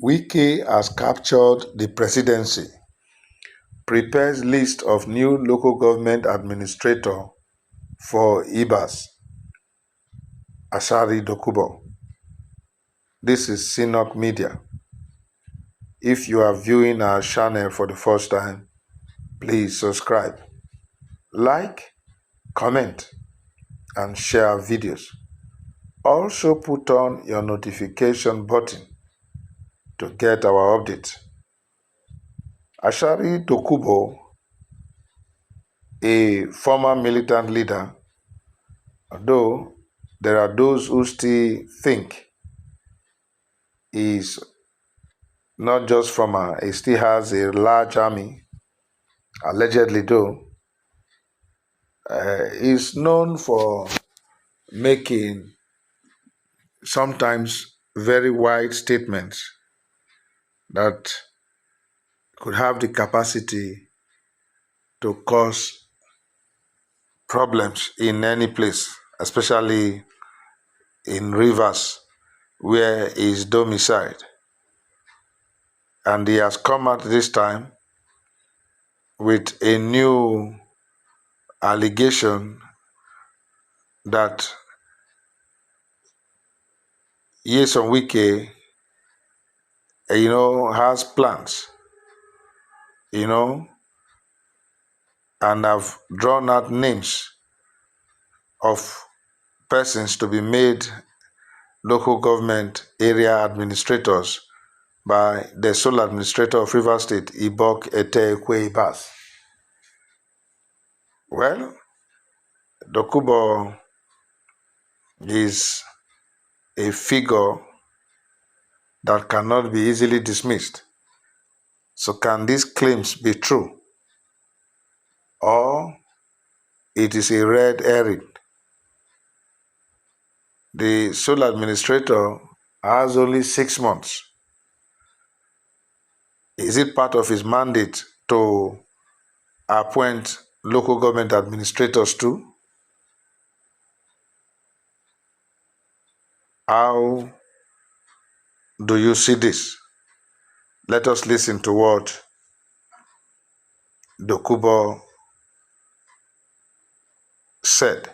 Wike has captured the presidency, prepares list of new local government administrator for Ibas, Ashari Dokubo. This is Sinok Media. If you are viewing our channel for the first time, please subscribe, like, comment, and share our videos. Also put on your notification button to get our updates. Ashari Dokubo, a former militant leader, although there are those who still think he's not just former, he still has a large army, allegedly though, is known for making sometimes very wide statements that could have the capacity to cause problems in any place, especially in rivers where he is domiciled. And he has come out this time with a new allegation that Nyesom Wike, has plans, and have drawn out names of persons to be made local government area administrators by the sole administrator of Rivers State, Ibas. Well, Dokubo is a figure that cannot be easily dismissed. So can these claims be true? Or it is a red herring? The sole administrator has only 6 months. Is it part of his mandate to appoint local government administrators too? How do you see this? Let us listen to what Dokubo said.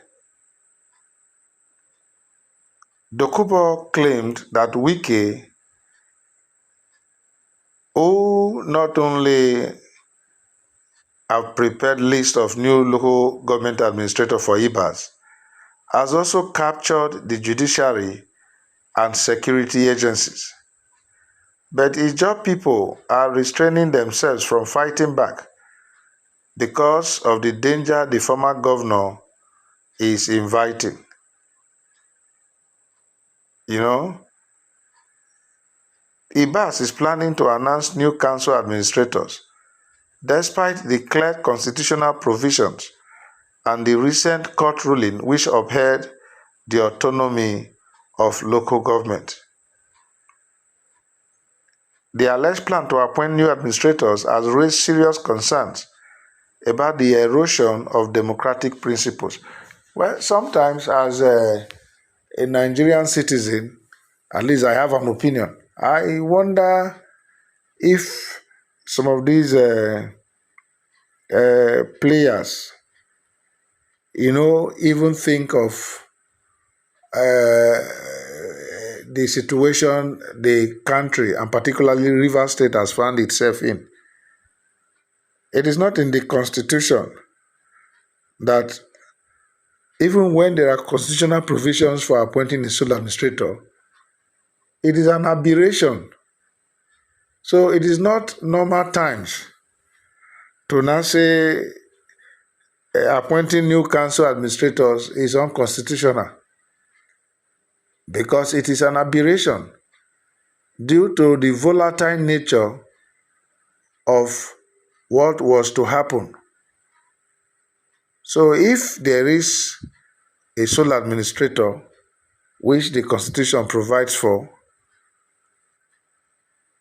Dokubo claimed that Wike, who not only have prepared list of new local government administrator for Ibas, has also captured the judiciary and security agencies. But his job people are restraining themselves from fighting back because of the danger the former governor is inviting. Ibas is planning to announce new council administrators, despite the clear constitutional provisions and the recent court ruling which upheld the autonomy of local government. The alleged plan to appoint new administrators has raised serious concerns about the erosion of democratic principles. Well, sometimes as a Nigerian citizen, at least I have an opinion. I wonder if some of these players, even think of the situation the country, and particularly Rivers State, has found itself in. It is not in the Constitution that even when there are constitutional provisions for appointing a sole administrator, it is an aberration. So it is not normal times to now say appointing new council administrators is unconstitutional, because it is an aberration due to the volatile nature of what was to happen. So if there is a sole administrator, which the Constitution provides for,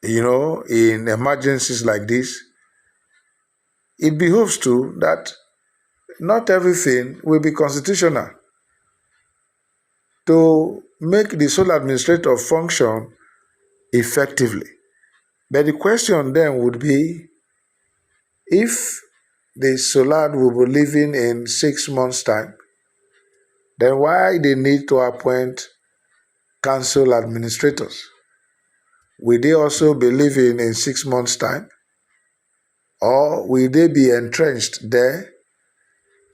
in emergencies like this, it behooves to that not everything will be constitutional. To make the sole administrator function effectively, But the question then would be, if the Solad will be leaving in 6 months' time, then why they need to appoint council administrators? Will they also be leaving in 6 months' time? Or will they be entrenched there?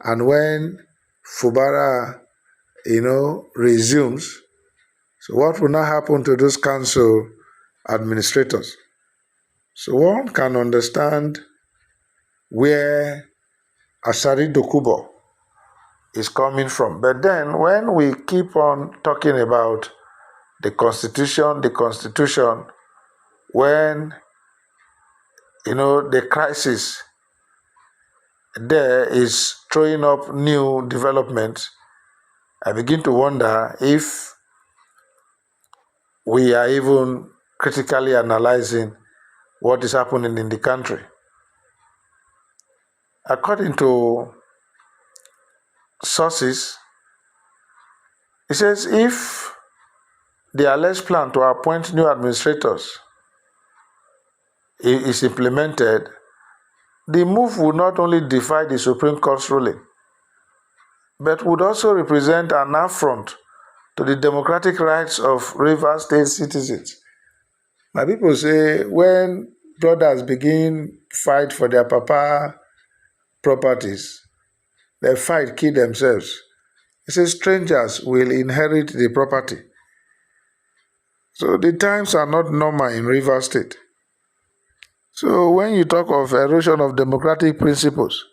And when Fubara, resumes, so what will now happen to those council administrators? So one can understand where Asari Dokubo is coming from. But then when we keep on talking about the constitution, when, the crisis there is throwing up new developments, I begin to wonder if we are even critically analyzing what is happening in the country. According to sources, it says if the alleged plan to appoint new administrators is implemented, the move would not only defy the Supreme Court's ruling, but would also represent an affront to the democratic rights of Rivers State citizens. My people say when brothers begin fight for their papa properties, they fight, kill themselves. It says strangers will inherit the property. So the times are not normal in Rivers State. So when you talk of erosion of democratic principles,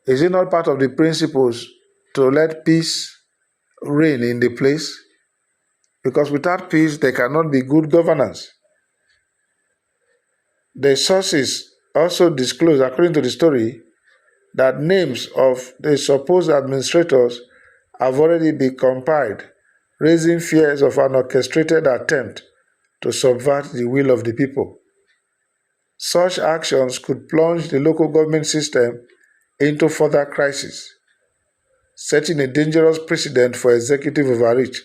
is it not part of the principles to let peace reign in the place? Because without peace, there cannot be good governance. The sources also disclose, according to the story, that names of the supposed administrators have already been compiled, raising fears of an orchestrated attempt to subvert the will of the people. Such actions could plunge the local government system into further crisis, setting a dangerous precedent for executive overreach.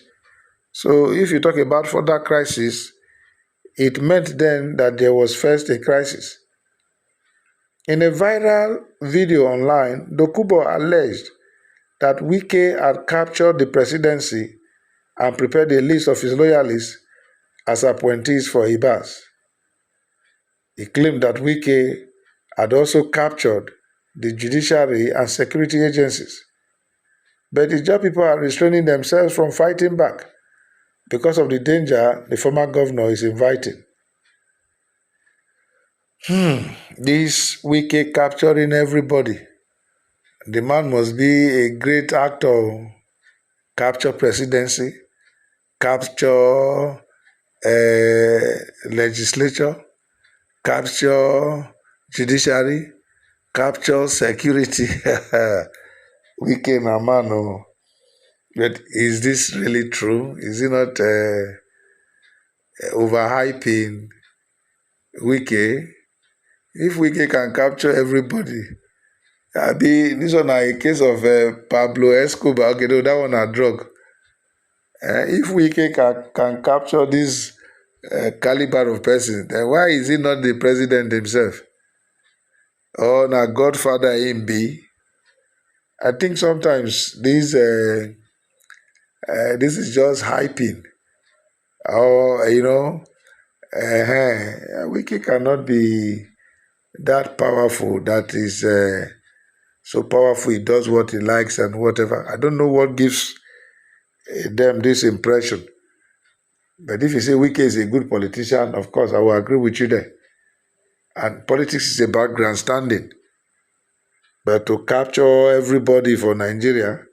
So if you talk about further crisis, it meant then that there was first a crisis. In a viral video online, Dokubo alleged that Wike had captured the presidency and prepared a list of his loyalists as appointees for Ibas. He claimed that Wike had also captured the judiciary and security agencies. But the job people are restraining themselves from fighting back because of the danger the former governor is inviting. This Wike capturing everybody. The man must be a great actor. Capture presidency, capture legislature, capture judiciary, capture security. Wike na man. Oh. But is this really true? Is it not overhyping Wike? If Wike can capture everybody, this one a case of Pablo Escobar. Okay, no, that one a drug. If Wike can capture this caliber of person, then why is he not the president himself? Or na Godfather him be? I think sometimes this is just hyping. Or Wike cannot be that powerful. That is so powerful. He does what he likes and whatever. I don't know what gives them this impression. But if you say Wike is a good politician, of course, I will agree with you there. And politics is about grandstanding. But to capture everybody for Nigeria,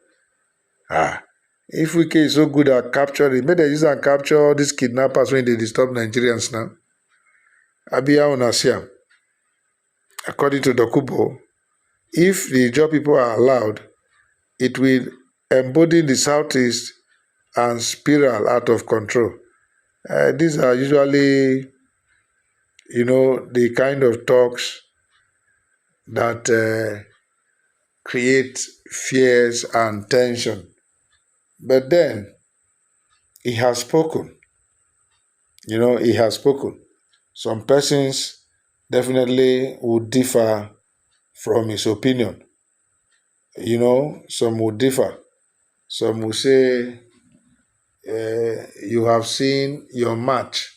if Wike is so good at capturing, maybe they use and capture these kidnappers when they disturb Nigerians now. Abia Onasiam. According to Dokubo, if the job people are allowed, it will embolden the Southeast and spiral out of control. These are usually, the kind of talks that create fears and tension. But then, he has spoken. He has spoken. Some persons definitely would differ from his opinion. Some would differ. Some will say, you have seen your match.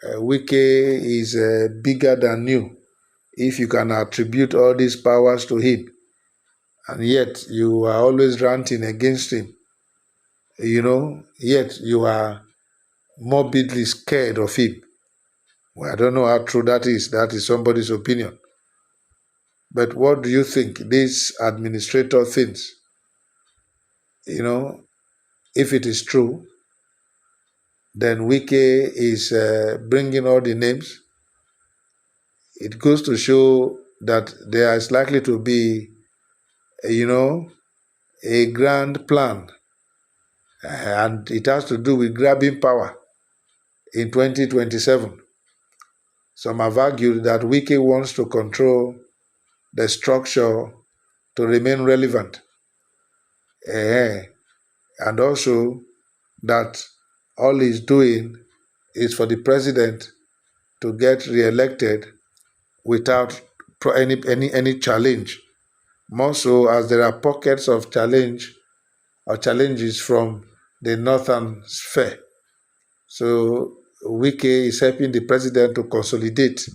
Wike is bigger than you. If you can attribute all these powers to him, and yet you are always ranting against him, yet you are morbidly scared of him. Well, I don't know how true that is. That is somebody's opinion. But what do you think this administrator thinks? If it is true, then Wike is bringing all the names. It goes to show that there is likely to be, a grand plan, and it has to do with grabbing power in 2027. Some have argued that Wike wants to control the structure to remain relevant, and also that all he's doing is for the president to get re-elected without any challenge. More so, as there are pockets of challenges from the northern sphere. So Wike is helping the president to consolidate